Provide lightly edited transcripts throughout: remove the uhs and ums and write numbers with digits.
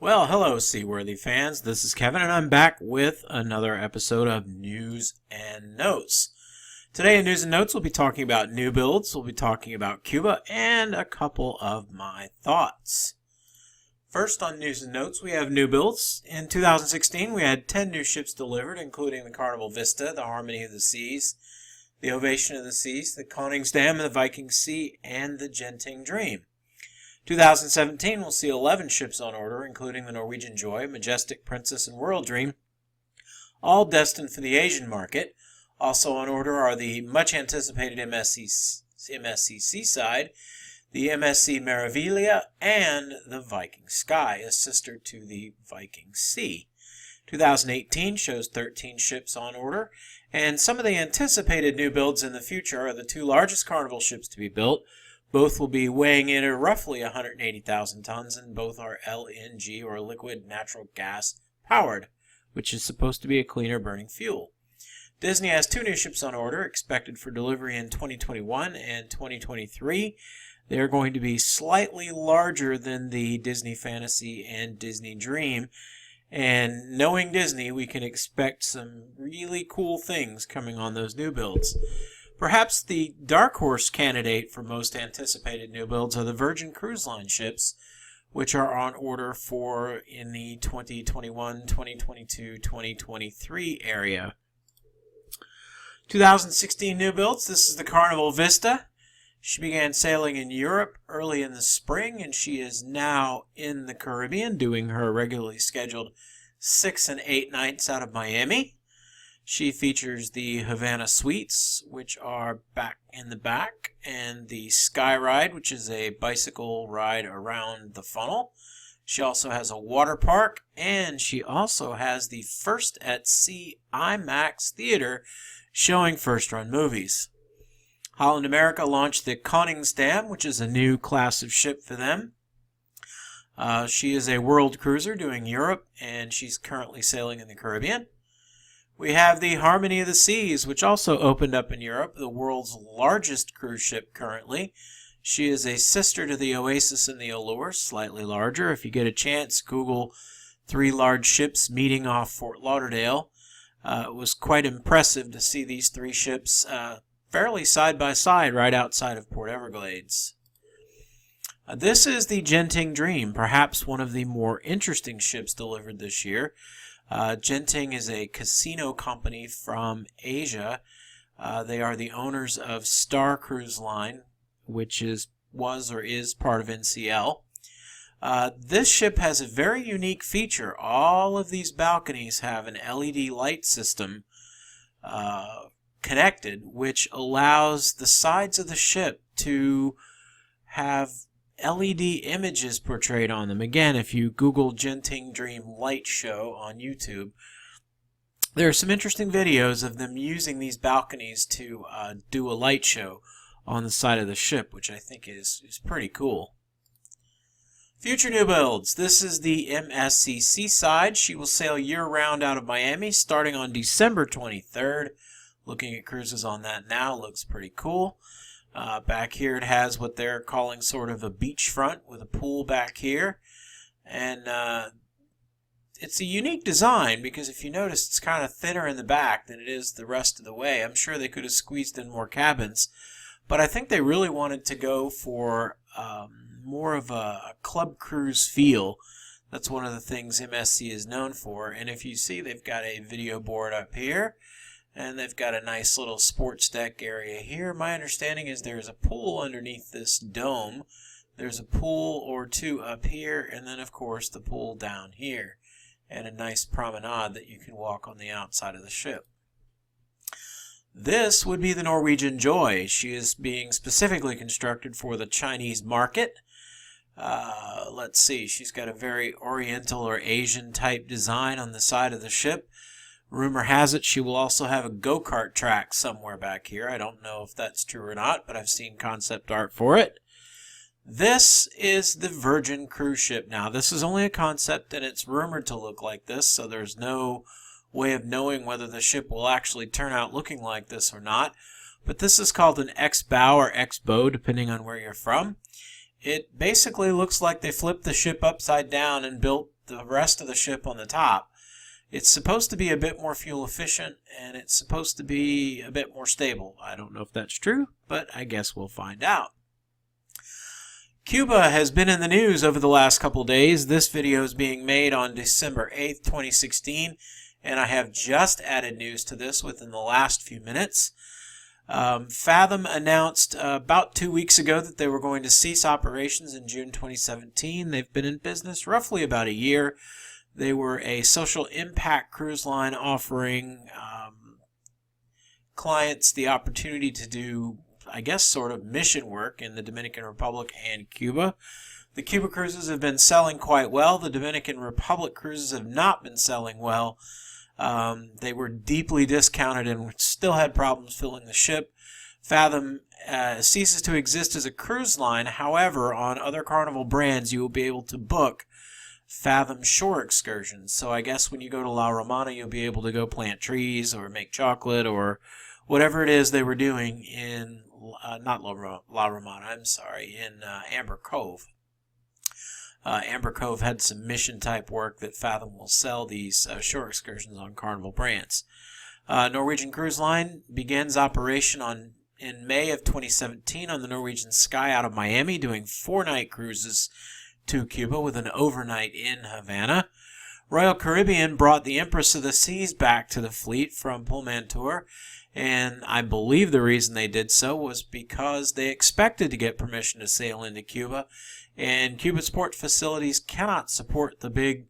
Well, hello, Seaworthy fans. This is Kevin, and I'm back with another episode of News and Notes. Today in News and Notes, we'll be talking about new builds, we'll be talking about Cuba, and a couple of my thoughts. First on News and Notes, we have new builds. In 2016, we had 10 new ships delivered, including the Carnival Vista, the Harmony of the Seas, the Ovation of the Seas, the Koningsdam, the Viking Sea, and the Genting Dream. 2017 will see 11 ships on order, including the Norwegian Joy, Majestic Princess, and World Dream, all destined for the Asian market. Also on order are the much-anticipated MSC Seaside, the MSC Meraviglia, and the Viking Sky, a sister to the Viking Sea. 2018 shows 13 ships on order, and some of the anticipated new builds in the future are the two largest Carnival ships to be built. Both will be weighing in at roughly 180,000 tons, and both are LNG, or liquid natural gas powered, which is supposed to be a cleaner burning fuel. Disney has two new ships on order, expected for delivery in 2021 and 2023. They are going to be slightly larger than the Disney Fantasy and Disney Dream, and knowing Disney, we can expect some really cool things coming on those new builds. Perhaps the dark horse candidate for most anticipated new builds are the Virgin Cruise Line ships, which are on order for in the 2021, 2022, 2023 area. 2016 new builds, this is the Carnival Vista. She began sailing in Europe early in the spring, and she is now in the Caribbean doing her regularly scheduled 6 and 8 nights out of Miami. She features the Havana Suites, which are back in the back, and the Sky Ride, which is a bicycle ride around the funnel. She also has a water park, and she also has the First at Sea IMAX theater showing first-run movies. Holland America launched the Koningsdam, which is a new class of ship for them. She is a world cruiser doing Europe, and she's currently sailing in the Caribbean. We have the Harmony of the Seas, which also opened up in Europe, the world's largest cruise ship currently. She is a sister to the Oasis and the Allure, slightly larger. If you get a chance, Google 3 large ships meeting off Fort Lauderdale. It was quite impressive to see these 3 ships fairly side by side right outside of Port Everglades. This is the Genting Dream, perhaps one of the more interesting ships delivered this year. Genting is a casino company from Asia. They are the owners of Star Cruise Line, which was or is part of NCL. This ship has a very unique feature. All of these balconies have an LED light system connected, which allows the sides of the ship to have LED images portrayed on them. Again, if you Google Genting Dream Light Show on YouTube, there are some interesting videos of them using these balconies to do a light show on the side of the ship, which I think is pretty cool. Future new builds. This is the MSC Seaside. She will sail year-round out of Miami starting on December 23rd. Looking at cruises on that now, looks pretty cool. Back here it has what they're calling sort of a beachfront with a pool back here. And it's a unique design because if you notice it's kind of thinner in the back than it is the rest of the way. I'm sure they could have squeezed in more cabins, but I think they really wanted to go for more of a club cruise feel. That's one of the things MSC is known for. And if you see, they've got a video board up here. And they've got a nice little sports deck area here. My understanding is there's a pool underneath this dome. There's a pool or two up here, and then, of course, the pool down here. And a nice promenade that you can walk on the outside of the ship. This would be the Norwegian Joy. She is being specifically constructed for the Chinese market. Let's see, she's got a very oriental or Asian type design on the side of the ship. Rumor has it she will also have a go-kart track somewhere back here. I don't know if that's true or not, but I've seen concept art for it. This is the Virgin cruise ship. Now, this is only a concept, and it's rumored to look like this, so there's no way of knowing whether the ship will actually turn out looking like this or not. But this is called an X-bow or X-bow, depending on where you're from. it basically looks like they flipped the ship upside down and built the rest of the ship on the top. It's supposed to be a bit more fuel efficient, and it's supposed to be a bit more stable. I don't know if that's true, but I guess we'll find out. Cuba has been in the news over the last couple days. This video is being made on December 8th, 2016, and I have just added news to this within the last few minutes. Fathom announced about 2 weeks ago that they were going to cease operations in June 2017. They've been in business roughly about a year. They were a social impact cruise line offering clients the opportunity to do, I guess, sort of mission work in the Dominican Republic and Cuba. The Cuba cruises have been selling quite well. The Dominican Republic cruises have not been selling well. They were deeply discounted and still had problems filling the ship. Fathom ceases to exist as a cruise line. However, on other Carnival brands, you will be able to book Fathom shore excursions. So I guess when you go to La Romana, you'll be able to go plant trees or make chocolate or whatever it is they were doing in, not La Romana, I'm sorry, in Amber Cove. Amber Cove had some mission type work that Fathom will sell these shore excursions on Carnival brands. Norwegian Cruise Line begins operation in May of 2017 on the Norwegian Sky out of Miami, doing 4-night cruises to Cuba with an overnight in Havana. Royal Caribbean brought the Empress of the Seas back to the fleet from Pullmantur, and I believe the reason they did so was because they expected to get permission to sail into Cuba, and Cuba's port facilities cannot support the big,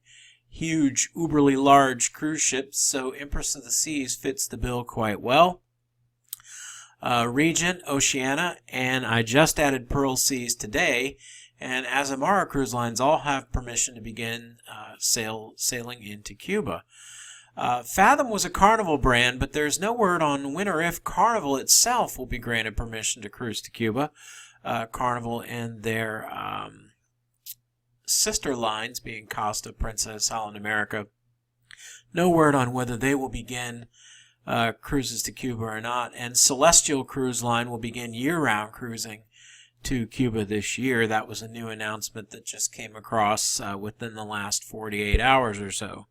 huge, uberly large cruise ships, so Empress of the Seas fits the bill quite well. Regent, Oceania, and I just added Pearl Seas today, and Azamara Cruise Lines all have permission to begin sailing into Cuba. Fathom was a Carnival brand, but there's no word on when or if Carnival itself will be granted permission to cruise to Cuba. Carnival and their sister lines, being Costa, Princess, Holland America. No word on whether they will begin cruises to Cuba or not. And Celestial Cruise Line will begin year-round cruising to Cuba this year. That was a new announcement that just came across within the last 48 hours or so.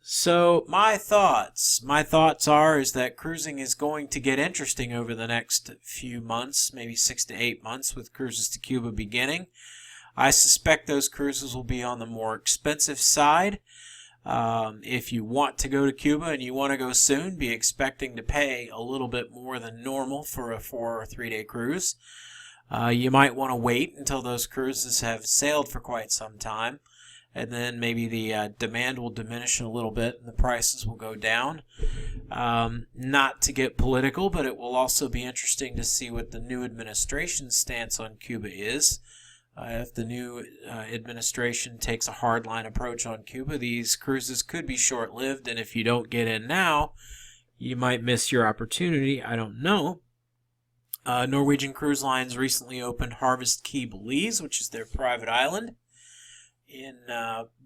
So my thoughts is that cruising is going to get interesting over the next few months, maybe 6 to 8 months, with cruises to Cuba beginning. I suspect those cruises will be on the more expensive side. If you want to go to Cuba and you want to go soon, be expecting to pay a little bit more than normal for a 4 or 3 day cruise. You might want to wait until those cruises have sailed for quite some time, and then maybe the demand will diminish a little bit and the prices will go down. Not to get political, but it will also be interesting to see what the new administration's stance on Cuba is. If the new administration takes a hardline approach on Cuba, these cruises could be short-lived, and if you don't get in now, you might miss your opportunity. I don't know. Norwegian Cruise Lines recently opened Harvest Key Belize, which is their private island in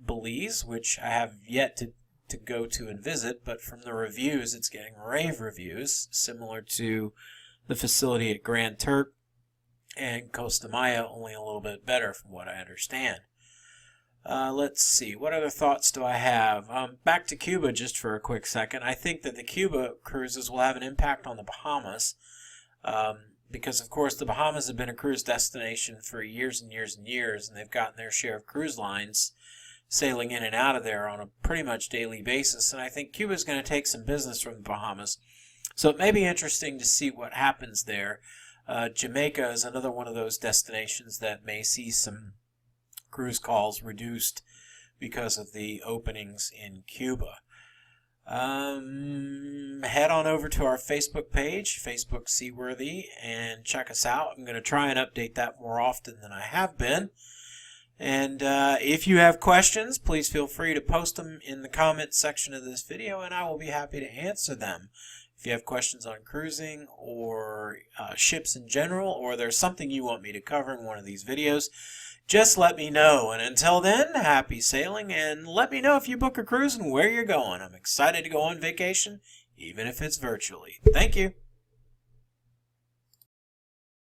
Belize, which I have yet to go to and visit, but from the reviews, it's getting rave reviews, similar to the facility at Grand Turk and Costa Maya, only a little bit better from what I understand. Let's see, what other thoughts do I have? Back to Cuba just for a quick second. I think that the Cuba cruises will have an impact on the Bahamas, because of course the Bahamas have been a cruise destination for years and years and years, and they've gotten their share of cruise lines sailing in and out of there on a pretty much daily basis, and I think Cuba is going to take some business from the Bahamas. So it may be interesting to see what happens there. Jamaica is another one of those destinations that may see some cruise calls reduced because of the openings in Cuba. Head on over to our Facebook page, Facebook Seaworthy, and check us out. I'm going to try and update that more often than I have been. And if you have questions, please feel free to post them in the comments section of this video, and I will be happy to answer them. If you have questions on cruising or ships in general, or there's something you want me to cover in one of these videos, just let me know. And until then, happy sailing, and let me know if you book a cruise and where you're going. I'm excited to go on vacation, even if it's virtually. Thank you.